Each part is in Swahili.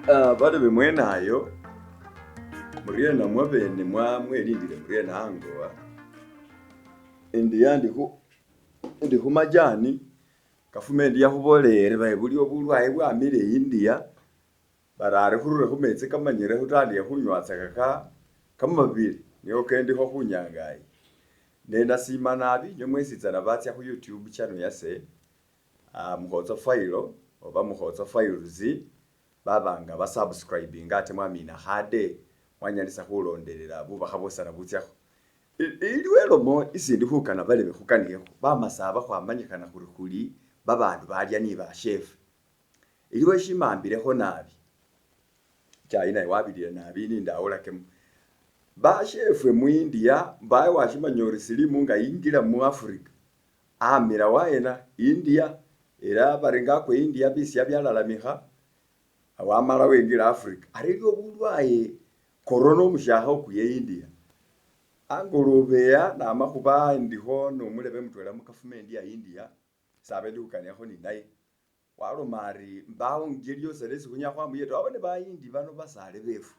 Bale bemwenayo muriena mwabene mwelindile muriena hangoa ndi humajani kafumenti yahubolere bae bulio bulwaye bwamile India barare hurure humetse kamanyire hutandie hunywatsa kamabili niyo kendiho hunyangai nena sima nabi nyomwesitsana batsya hu YouTube channel yase muhotsa file oba muhotsa files babanga basubscribing ate mwamina hade mwanyalisa hulondelela bubaha bosana butsyaho iliwelomo isindi hukana balebe hukaniyeho bamasaba hwamanyikana huli babandu balya ni bashefu iliwe shimambileho nabi chaina iwabilile nabi nindaulakemu bashefu mu India bae washimanyori silimu nga ingila mu Afrika amira waena India era barenga ko India bisya byalalamiha awamala wengila Afrika alilio bulwaye corona omushaha okuye India angolobeya namahuba ndiho nomulebe mutwela mukafumenti ya India sabe ndukaniyaho ni naye walomari mbawo ngeliyo selesi hunyahwa muyeto abone bayindi bano basale befu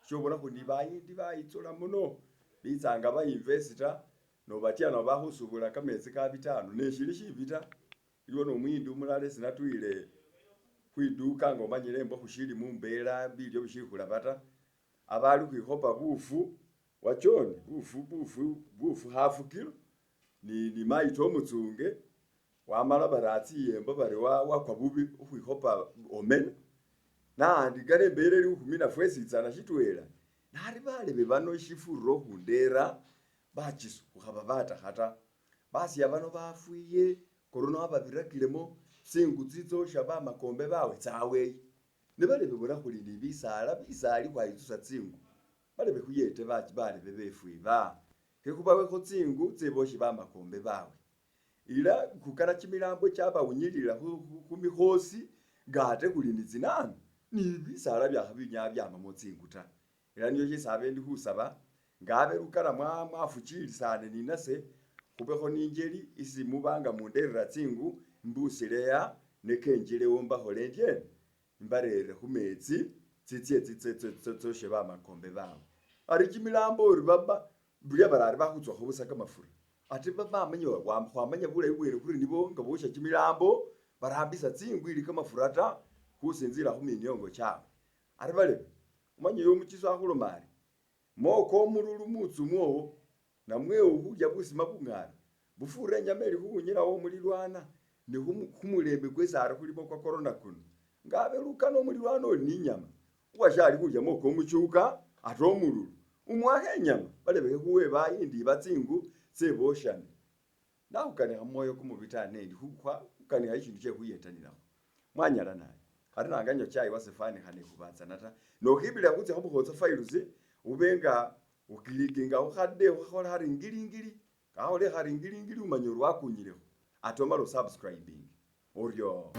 shobora kundi bayindi bayitsola muno bizanga ba investor no batyana bahusubula kamezi ka bitano neshili shibita iliwo no mwindi umulale sinatwile kwiduka ngo manyire mbo hushili mumbela bilyo bishikula bata abali kwihopa bufu wachoni bufu hafu kilo ni maito mutsunge wamala baratsi yembo bari wakwa bubi ukwihopa omena na ndigare mbere ri humina fwesi tsana shitwela nari bale bebano shifuro hundera bachisu kuhaba bata hata basi yabano bafuye corona ababirakilemo singu tsitso shaba makombe bawe tsawe ne bale bebora huli ni bisali kwa itsusa tsingu bale behuyete bachi bale bebefuiba hekubawe ko tsingu tseboshi ba makombe bawe ila kukara chimilambo chaba unyilira humihosi gate kuli ni zinana ni bisala bya habinya bya mamotsingu ta ila niyo chisabe ndi husaba ngabe rukara mwafuchili sane ninase kubeho ninjeli isi mubanga munderera tsingu mbusileya nekenjile womba holendye mbarere humetsi tsitsie sheba makombe bawo ari chimilambo uri baba bulya barari bahutswa hobusaka mafura ati baba manyo wamanya bule ibwere kuri nibo ngabosha chimilambo barambisa tsingu ili kama furata husinzira huminyongo chawe ari bale umanye yo muchiso ahulomari moko mururu mutsu mwo namwe uhujya busima bungara bufure nyameri hunyira wo mulirwana ni humulembe kwesara kulimo kwa corona kuno ngabe rukano mulirwano ni nyama washali kujya moko muchuka atomururu umwahe nyama bale behuwe bayindi batsingu seboshana naho kane hamoyo kumubitane ndi hukwa kane hayishindu che huyetanira mwanyala naye ari nanganyo chai wasefani hane kubatsa nata no hibira kutse hobuhotsa files ubenga ukilikinga uhade uhola hari ngilingili kahole hari ngilingili umanyoro wakunyireho atomaro subscribing oryo